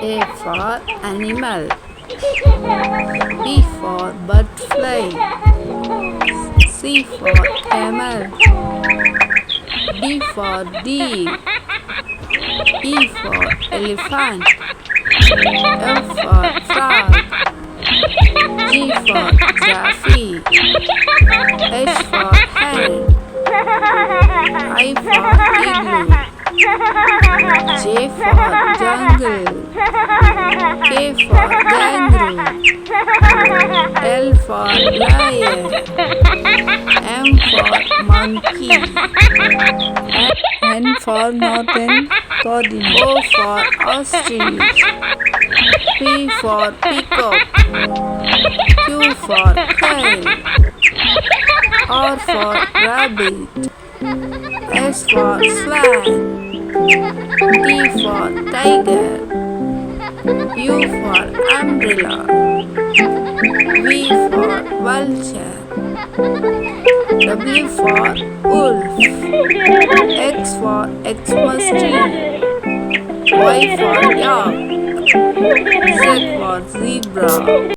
A for animal. B for butterfly. C for camel. D for deer. E for elephant. F for frog. G for giraffe. H for hen. I for igloo. J for jungle. K for kangaroo. L for lion. M for monkey. N for northern coordinate. O for ostrich. P for peacock. Q for quail. R for rabbit. S for swan. T for tiger. U for umbrella. V for vulture. W for wolf. X for Xmas tree. Y for yak. Z for zebra.